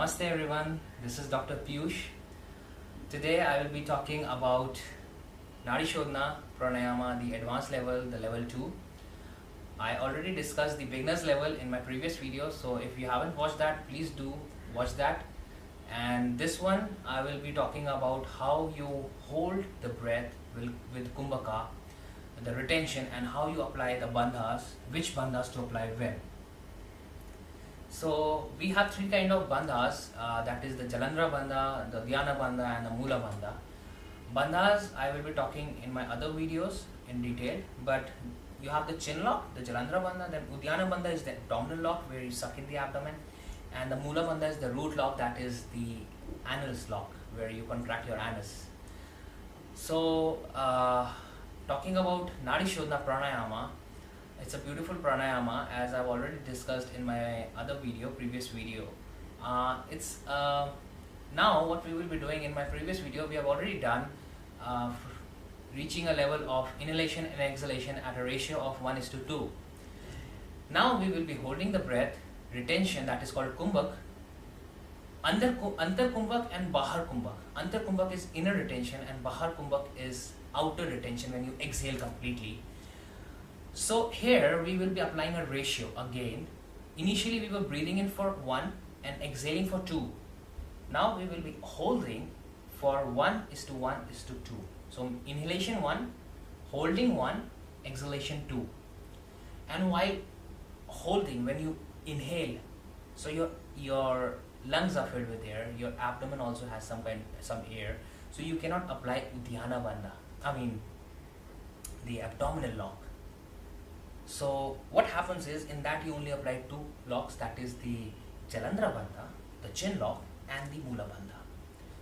Namaste everyone, this is Dr. Piyush. Today I will be talking about Nadi Shodna Pranayama, the advanced level, the level 2. I already discussed the beginner's level in my previous video, so if you haven't watched that, please do watch that. And this one I will be talking about how you hold the breath with Kumbhaka, the retention, and how you apply the bandhas, which bandhas to apply when. So we have three kind of bandhas, that is the Jalandhara bandha, the Udhyana bandha and the Mula bandha. Bandhas I will be talking in my other videos in detail, but you have the chin lock, the Jalandhara bandha, then Udhyana bandha is the abdominal lock where you suck in the abdomen, and the Mula bandha is the root lock, that is the anus lock where you contract your anus. So talking about Nadi Shodna Pranayama, it's a beautiful pranayama, as I've already discussed in my other video, previous video. Now what we will be doing in my previous video, we have already done reaching a level of inhalation and exhalation at a ratio of 1:2. Now we will be holding the breath, retention, that is called kumbhak, antar kumbhak and bahar kumbhak. Antar kumbhak is inner retention and bahar kumbhak is outer retention when you exhale completely. So here we will be applying a ratio again. Initially we were breathing in for 1 and exhaling for 2. Now we will be holding for 1:1:2. So inhalation 1, holding 1, exhalation 2. And while holding, when you inhale, so your lungs are filled with air, your abdomen also has some air, so you cannot apply Udhyana bandha, the abdominal lock. So what happens is, in that you only apply 2 locks, that is the Jalandhara bandha, the chin lock, and the Mula bandha.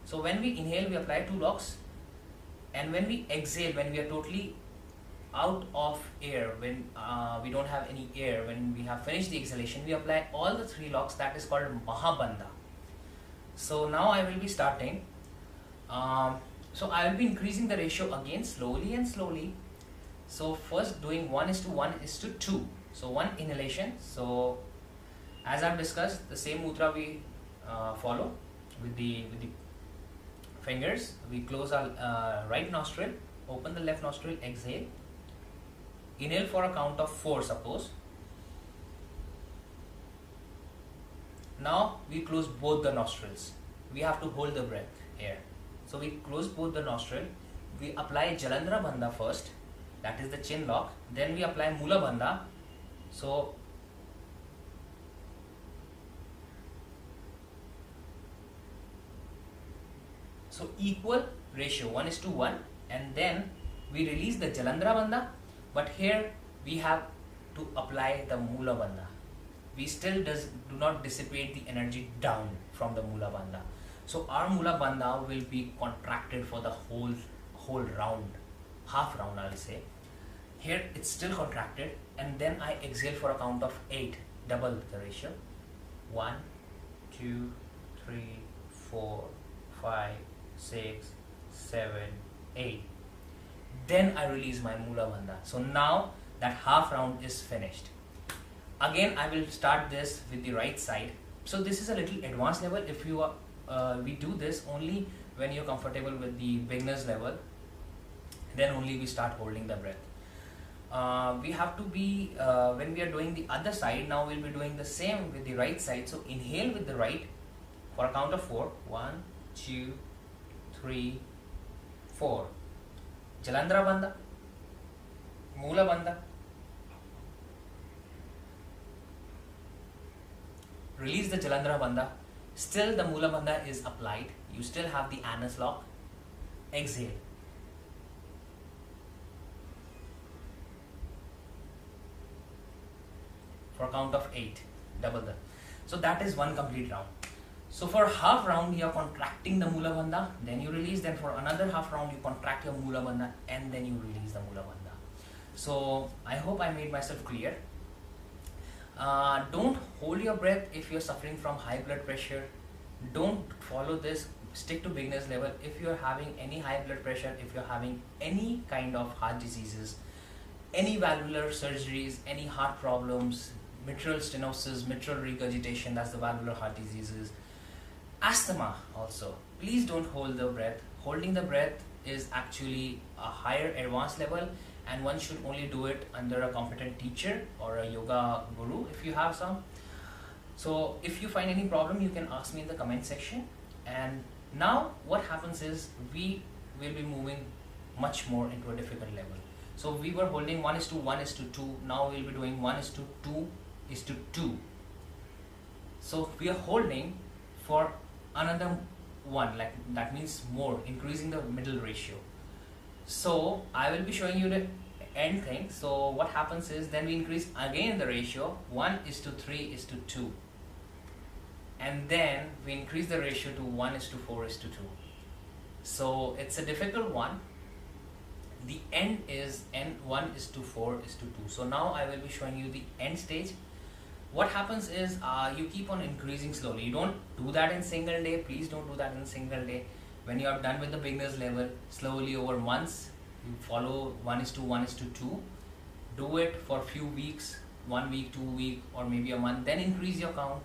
So when we inhale, we apply 2 locks, and when we exhale, when we are totally out of air, when we don't have any air, when we have finished the exhalation, we apply all the 3 locks, that is called Mahabandha. So now I will be starting. So I will be increasing the ratio again slowly and slowly. So first doing 1:1:2. So 1 inhalation. So as I've discussed, the same mudra we follow with the fingers. We close our right nostril, open the left nostril, exhale. Inhale for a count of 4, suppose. Now we close both the nostrils. We have to hold the breath here. So we close both the nostril. We apply Jalandhara bandha first, that is the chin lock. Then we apply Mula bandha. So equal ratio 1:1, and then we release the Jalandhara bandha, but here we have to apply the Mula bandha. We still do not dissipate the energy down from the Mula bandha. So our Mula bandha will be contracted for the whole round, half round I will say. Here it's still contracted, and then I exhale for a count of 8, double the ratio. 1, 2, 3, 4, 5, 6, 7, 8. Then I release my Mula bandha. So now that half round is finished. Again I will start this with the right side. So this is a little advanced level. If you are, we do this only when you're comfortable with the beginner's level, then only we start holding the breath. We have to be, when we are doing the other side, now we'll be doing the same with the right side. So inhale with the right for a count of 4. 1, 2, 3, 4. Jalandhara bandha, Mula bandha. Release the Jalandhara bandha. Still the Mula bandha is applied. You still have the anus lock. Exhale. For a count of 8, double that. So that is 1 complete round. So for half round you are contracting the Mula bandha, then you release. Then for another half round you contract your Mula bandha, and then you release the Mula bandha. So I hope I made myself clear. Don't hold your breath if you're suffering from high blood pressure. Don't follow this. Stick to beginner's level. If you're having any high blood pressure, if you're having any kind of heart diseases, any valvular surgeries, any heart problems, mitral stenosis, mitral regurgitation, that's the valvular heart diseases, Asthma also. Please don't hold the breath. Holding the breath is actually a higher advanced level, and one should only do it under a competent teacher or a yoga guru if you have some. So if you find any problem, you can ask me in the comment section. And now what happens is we will be moving much more into a difficult level. So we were holding 1:1:2. Now we'll be doing 1:2:2. So we are holding for another one, like that means more, increasing the middle ratio. So I will be showing you the end thing. So what happens is then we increase again the ratio 1:3:2, and then we increase the ratio to 1:4:2. So it's a difficult one. The end is N1:4:2. So now I will be showing you the end stage. What happens is you keep on increasing slowly. You don't do that in single day. Please don't do that in single day. When you are done with the beginner's level, slowly over months, you follow 1:1:2. Do it for a few weeks, 1 week, 2 week, or maybe a month. Then increase your count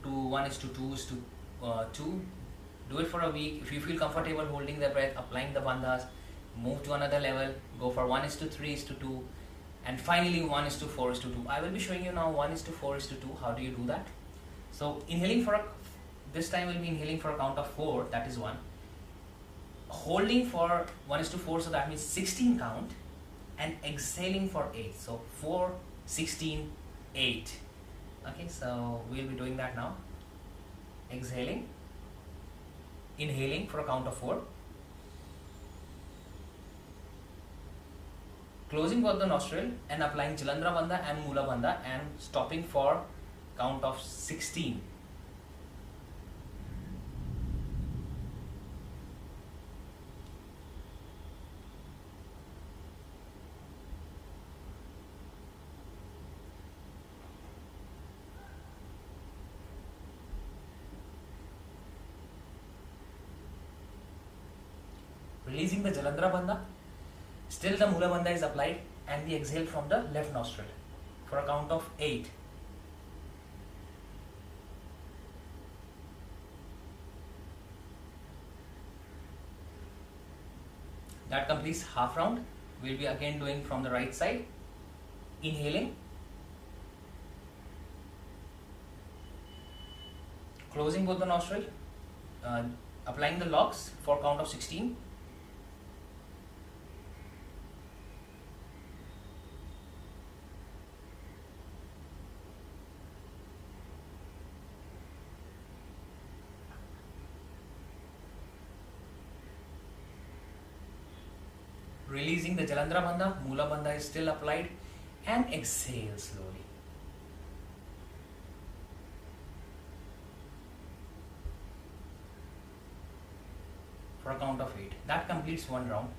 to 1:2:2. Do it for a week. If you feel comfortable holding the breath, applying the bandhas, move to another level. Go for 1:3:2. And finally 1:4:2. I will be showing you now 1:4:2. How do you do that? So inhaling for this time we'll be inhaling for a count of 4. That is 1. Holding for 1:4, so that means 16 count, and exhaling for 8. So 4, 16, 8. Okay, so we'll be doing that now. Exhaling, inhaling for a count of 4. Closing both the nostril and applying Jalandhara bandha and Mula bandha, and stopping for count of 16. Releasing the Jalandhara bandha. Still the Mula bandha is applied, and we exhale from the left nostril for a count of 8. That completes half round. We'll be again doing from the right side. Inhaling, closing both the nostril, applying the locks for count of 16. Releasing the Jalandhara bandha, Mula bandha is still applied, and exhale slowly. For a count of 8. That completes one round.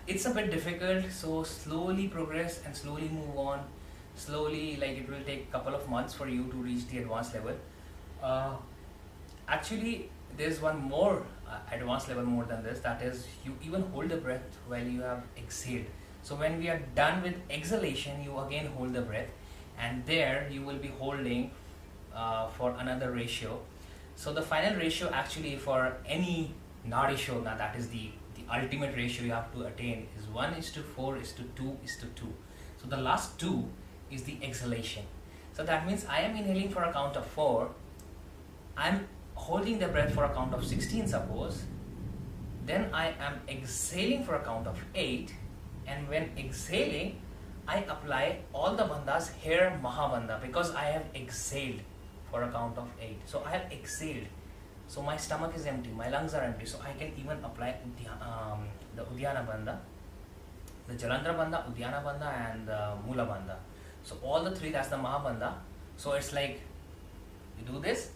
It's a bit difficult, so slowly progress and slowly move on. Slowly, like it will take a couple of months for you to reach the advanced level. Actually, there's one more advanced level more than this, that is you even hold the breath while you have exhaled. So when we are done with exhalation, you again hold the breath, and there you will be holding for another ratio. So the final ratio actually for any Nadi Shodna, that is the ultimate ratio you have to attain, is 1:4:2:2. So the last 2 is the exhalation. So that means I am inhaling for a count of 4. I'm holding the breath for a count of 16, suppose. Then I am exhaling for a count of 8, and when exhaling, I apply all the bandhas here, Mahabandha, because I have exhaled for a count of 8. So I have exhaled. So my stomach is empty, my lungs are empty, so I can even apply the Uddiyana bandha, the Jalandhara bandha, Uddiyana bandha, and the Mula bandha. So all the 3, that's the Mahabandha. So it's like you do this,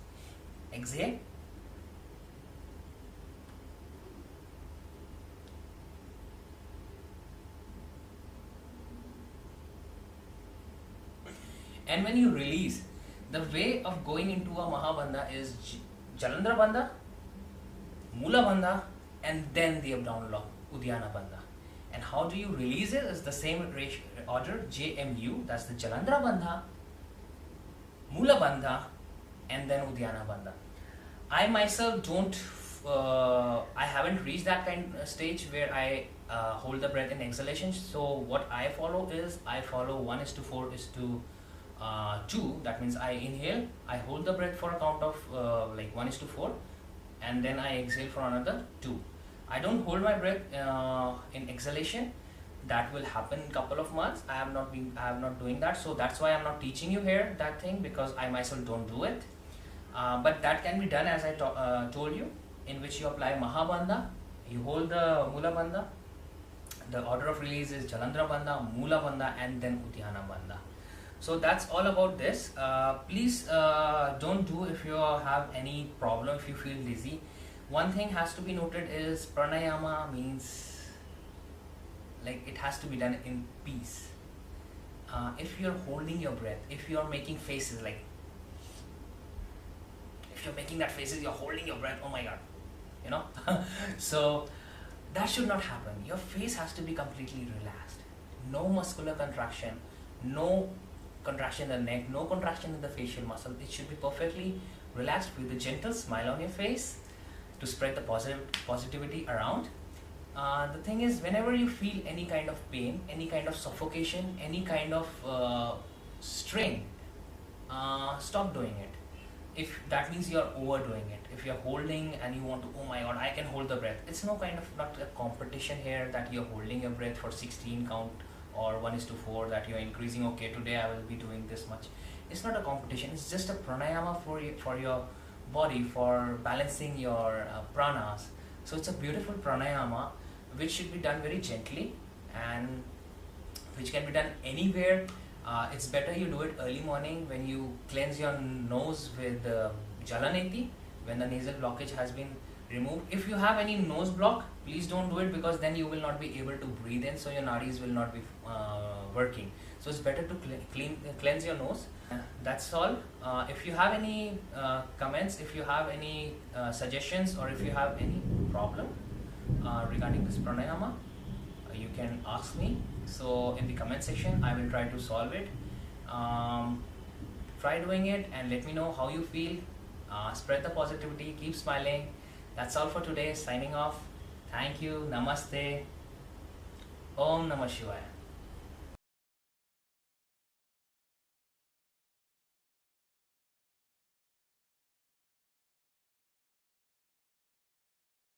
exhale, and when you release, the way of going into a Mahabandha is Jalandhara bandha, Mula bandha, and then the abdominal lock, Uddiyana bandha. And how do you release it? It's the same order, JMU, that's the Jalandhara bandha, Mula bandha, and then Uddiyana bandha. I myself don't, I haven't reached that kind of stage where I hold the breath in exhalation. So what I follow is, I follow 1:4:2. That means I inhale, I hold the breath for a count of like 1:4, and then I exhale for another 2. I don't hold my breath in exhalation. That will happen in couple of months. I am not doing that. So that's why I'm not teaching you here that thing, because I myself don't do it. But that can be done as I told you, in which you apply Mahabandha, you hold the Mula Bandha, the order of release is Jalandhara Bandha, Mula Bandha, and then Uddiyana Bandha. So that's all about this. Please don't do if you have any problem, if you feel dizzy. One thing has to be noted is pranayama means, like, it has to be done in peace. If you're holding your breath, if you're making faces like, if you're making that faces, you're holding your breath, oh my god, you know. So that should not happen. Your face has to be completely relaxed. No muscular contraction, no contraction in the neck, no contraction in the facial muscle. It should be perfectly relaxed with a gentle smile on your face to spread the positivity around. The thing is, whenever you feel any kind of pain, any kind of suffocation, any kind of strain, stop doing it. If that means you're overdoing it, if you're holding and you want to, oh my god, I can hold the breath. It's no kind of, not a competition here that you're holding your breath for 16 count or 1:4, that you're increasing, okay, today I will be doing this much. It's not a competition. It's just a pranayama for your body, for balancing your pranas. So it's a beautiful pranayama which should be done very gently, and which can be done anywhere. It's better you do it early morning when you cleanse your nose with Jalaneti, when the nasal blockage has been removed. If you have any nose block, please don't do it, because then you will not be able to breathe in, so your nadis will not be working. So it's better to cleanse your nose. That's all. If you have any comments, if you have any suggestions, or if you have any problem regarding this pranayama, you can ask me. So in the comment section, I will try to solve it. Try doing it and let me know how you feel. Spread the positivity, keep smiling. That's all for today. Signing off. Thank you. Namaste. Om Namah Shivaya.